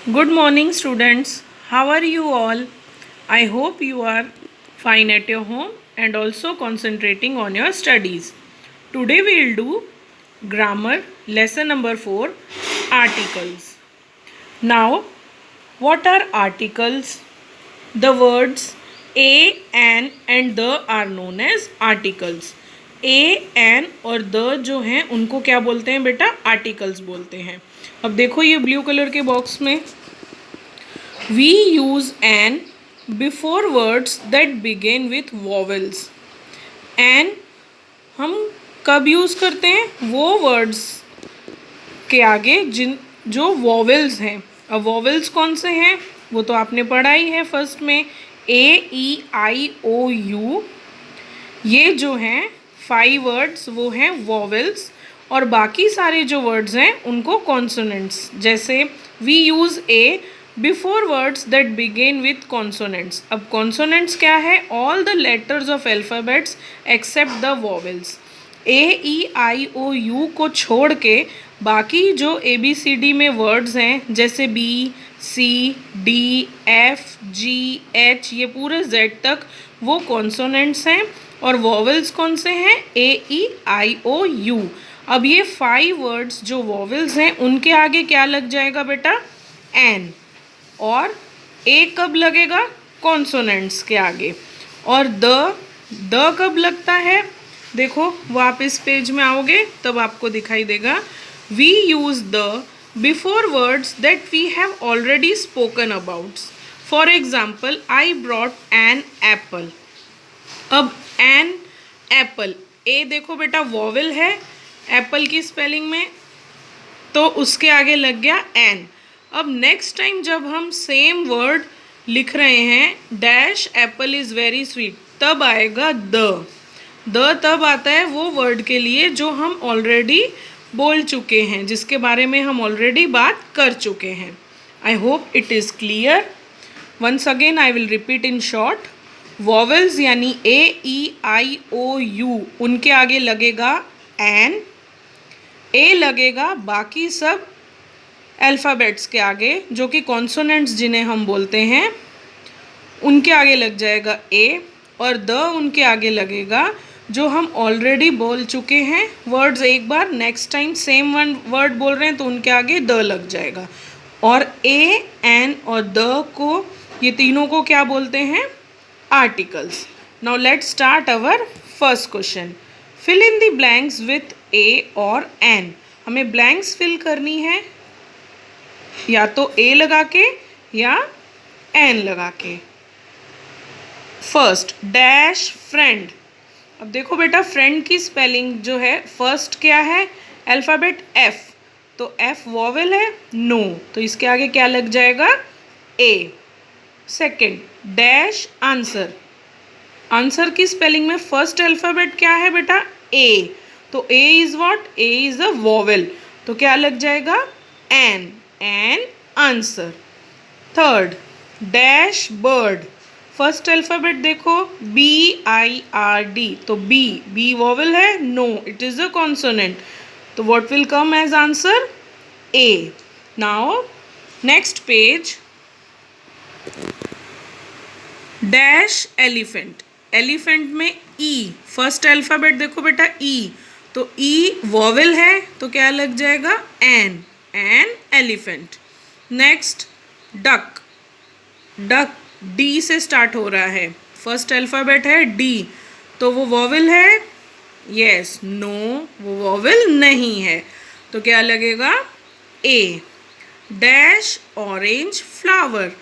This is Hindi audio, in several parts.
Good morning, students. How are you all? I hope you are fine at your home and also concentrating on your studies. Today we will do grammar lesson number 4 articles. Now, what are articles? The words a, an and the are known as articles. A an और द जो हैं उनको क्या बोलते हैं बेटा? आर्टिकल्स बोलते हैं. अब देखो ये ब्लू कलर के बॉक्स में We use an before words that begin with vowels. And हम कब यूज़ करते हैं? वो वर्ड्स के आगे जो वॉवेल्स हैं. अब वॉवेल्स कौन से हैं वो तो आपने पढ़ा ही है फर्स्ट में. A E I O U ये जो हैं 5 वर्ड्स वो हैं वॉवेल्स और बाकी सारे जो वर्ड्स हैं उनको कॉन्सोनेंट्स. जैसे we use A before words that begin with consonants. अब कॉन्सोनेंट्स क्या है? All the letters of alphabets except the vowels. A E I O U को छोड़ के बाकी जो ABCD में वर्ड्स हैं जैसे B C D F G H ये पूरे Z तक वो कॉन्सोनेंट्स हैं और वॉवेल्स कौन से हैं? A E I O U. अब ये 5 वर्ड्स जो वॉवेल्स हैं उनके आगे क्या लग जाएगा बेटा? एन. और ए कब लगेगा? कॉन्सोनेंट्स के आगे. और द कब लगता है? देखो वो आप इस पेज में आओगे तब आपको दिखाई देगा. We use the before words that we have already spoken about. For example I brought an apple. अब एन एप्पल, ए देखो बेटा वॉवेल है एप्पल की स्पेलिंग में तो उसके आगे लग गया एन. अब नेक्स्ट टाइम जब हम सेम वर्ड लिख रहे हैं dash Apple is very sweet तब आएगा द. तब आता है वो वर्ड के लिए जो हम ऑलरेडी बोल चुके हैं, जिसके बारे में हम ऑलरेडी बात कर चुके हैं. I hope it is clear. Once again I will repeat in short. Vowels यानी A E I O U उनके आगे लगेगा एन. ए लगेगा बाकी सब अल्फ़ाबेट्स के आगे जो कि कॉन्सोनेंट्स जिन्हें हम बोलते हैं उनके आगे लग जाएगा ए. और द उनके आगे लगेगा जो हम ऑलरेडी बोल चुके हैं वर्ड्स एक बार. Next time same one word बोल रहे हैं तो उनके आगे द लग जाएगा. और ए एन और द को ये तीनों को क्या बोलते हैं? Articles. Now let's start our first question. Fill in the blanks with A और एन. हमें ब्लैंक्स फिल करनी है या तो ए लगा के या एन लगा के. First dash friend. अब देखो बेटा फ्रेंड की स्पेलिंग जो है फर्स्ट क्या है? Alphabet F. तो एफ वॉवेल है? नो. तो इसके आगे क्या लग जाएगा? A. Second dash answer. Answer की स्पेलिंग में फर्स्ट अल्फ़ाबेट क्या है बेटा? ए. तो A is what? A is a vowel. तो क्या लग जाएगा? An. An answer. Third dash bird. First alphabet देखो BIRD. तो बी वॉवेल है? No, it is a consonant. तो what will come as answer? A. Now next page. Dash elephant. Elephant में ई. फर्स्ट अल्फ़ाबेट देखो बेटा ई. तो ई वॉवेल है तो क्या लग जाएगा? An. An elephant. Next duck. Duck D से स्टार्ट हो रहा है. फर्स्ट अल्फ़ाबेट है डी. तो वो वॉवेल है? यस. नो, वो वॉवेल नहीं है. तो क्या लगेगा? A. Dash orange flower.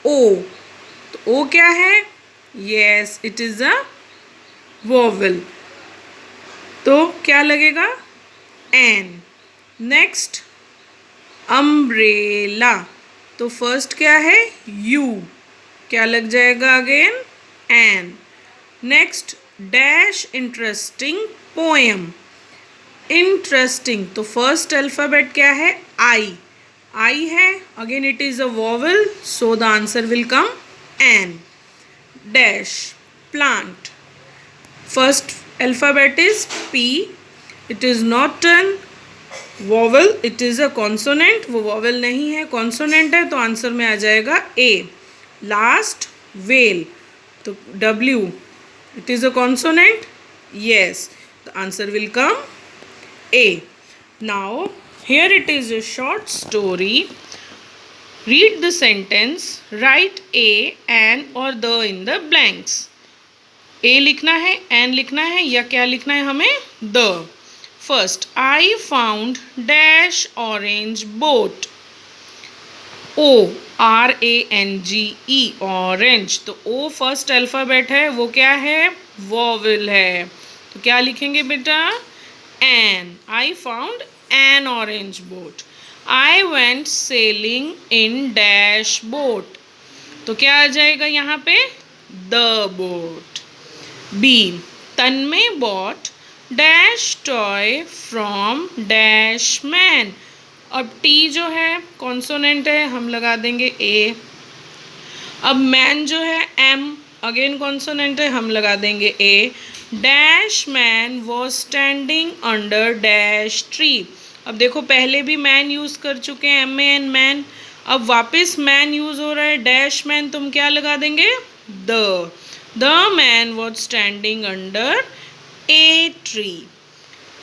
O. तो ओ क्या है? Yes, it is a vowel. तो क्या लगेगा? एन. Next umbrella. तो फर्स्ट क्या है? यू. क्या लग जाएगा again? An. Next dash interesting poem. Interesting. तो फर्स्ट अल्फ़ाबेट क्या है? आई. आई है again it is a vowel so the answer will come an. Dash plant. First alphabet is P. It is not an vowel, it is a consonant, वो वॉवल नहीं है, कॉन्सोनेंट है, तो आंसर में आ जाएगा ए। लास्ट वेल, तो W, it is a consonant, yes, the answer will come a. Now here it is a short story. Read the sentence, write a, an और the in the blanks. A लिखना है, एन लिखना है, या क्या लिखना है हमें? The. First, I found dash orange boat. O, RANGE, orange, तो ओ फर्स्ट अल्फ़ाबेट है, वो क्या है? वॉवल है, तो क्या लिखेंगे बेटा? An. I found an orange boat. I went sailing in dash boat, तो क्या आ जाएगा यहाँ पे? The boat. B, Tanmay bought dash toy from dash man. अब टी जो है कॉन्सोनेंट है, हम लगा देंगे ए। अब मैन जो है एम, अगेन कॉन्सोनेंट है, हम लगा देंगे A. Dash man was standing under dash tree. अब देखो पहले भी मैन यूज़ कर चुके हैं, MAN मैन, अब वापस मैन यूज़ हो रहा है, डैश मैन, तुम क्या लगा देंगे? The man was standing under a tree.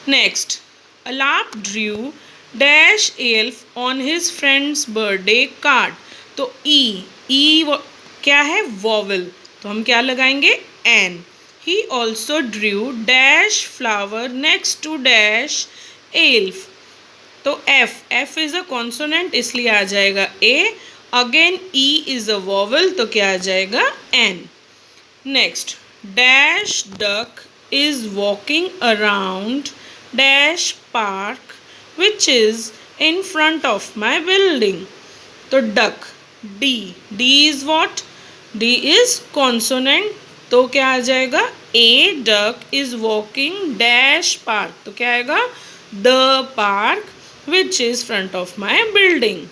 Next, Alap drew dash elf on his friends birthday card. तो ई क्या है? वॉवल, तो हम क्या लगाएंगे? An. He also drew dash flower next to dash elf, तो एफ इज़ अ कॉन्सोनेंट, इसलिए आ जाएगा A. Again E is a vowel, तो क्या आ जाएगा? An. Next, dash duck is walking around dash park which is in front of my building. तो duck, D is what? D is consonant, तो क्या आ जाएगा? A duck is walking dash park, तो क्या आएगा? The park which is front of my building.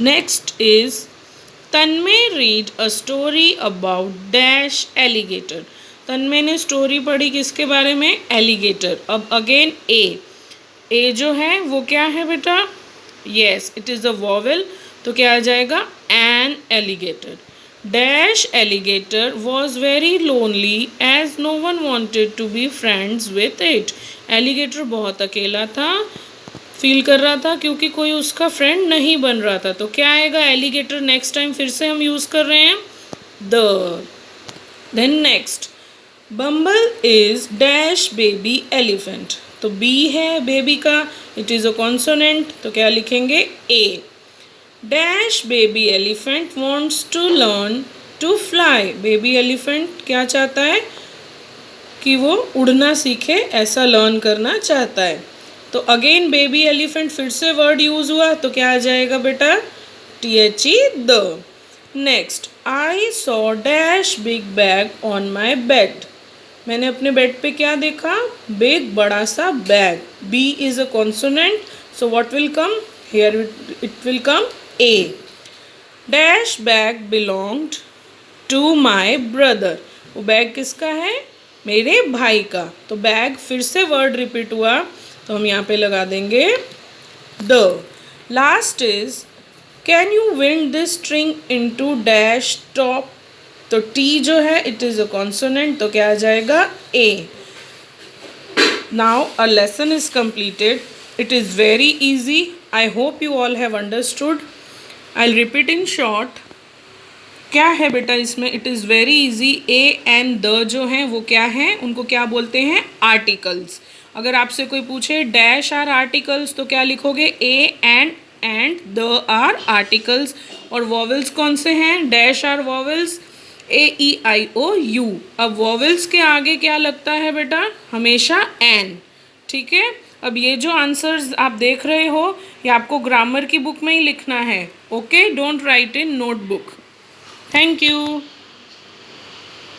Next is Tanmay read a story about dash alligator. तन्मय ने स्टोरी पढ़ी किसके बारे में? एलिगेटर। अब अगेन ए जो है वो क्या है बेटा? Yes, it is a vowel, तो क्या आ जाएगा? An alligator. Dash alligator was very lonely as no one wanted to be friends with it. Alligator बहुत अकेला था, फील कर रहा था, क्योंकि कोई उसका फ्रेंड नहीं बन रहा था, तो क्या आएगा? एलिगेटर। नेक्स्ट टाइम फिर से हम यूज़ कर रहे हैं the. Then next, bumble is dash baby elephant, तो बी है बेबी का, इट इज़ अ कॉन्सोनेंट, तो क्या लिखेंगे? A. Dash baby elephant wants to learn to fly. Baby elephant क्या चाहता है? कि वो उड़ना सीखे, ऐसा लर्न करना चाहता है। तो अगेन बेबी एलिफेंट, फिर से वर्ड यूज़ हुआ, तो क्या आ जाएगा बेटा? THE, the. Next, I saw dash big bag on my bed. मैंने अपने बेड पे क्या देखा? बिग, बड़ा सा bag. B is a consonant, so what will come here? It will come a. Dash bag belonged to my brother. वो बैग किसका है? मेरे भाई का। तो बैग, फिर से वर्ड रिपीट हुआ, तो हम यहाँ पे लगा देंगे the. Last is can you wind this string into dash top, तो टी जो है इट इज़ अ कॉन्सोनेंट, तो क्या आ जाएगा? A. Now a lesson is completed. It is very easy. I hope you all have understood. I'll repeat in short. क्या है बेटा इसमें? It is very easy. A and the जो हैं वो क्या हैं? उनको क्या बोलते हैं? आर्टिकल्स। अगर आपसे कोई पूछे डैश आर आर्टिकल्स, तो क्या लिखोगे? A and the are articles. और वॉवल्स कौन से हैं? Dash are vowels, AEIOU। अब वॉवल्स के आगे क्या लगता है बेटा? हमेशा एन। ठीक है, अब ये जो आंसर्स आप देख रहे हो, ये आपको ग्रामर की बुक में ही लिखना है। Okay, don't write in notebook. Thank you.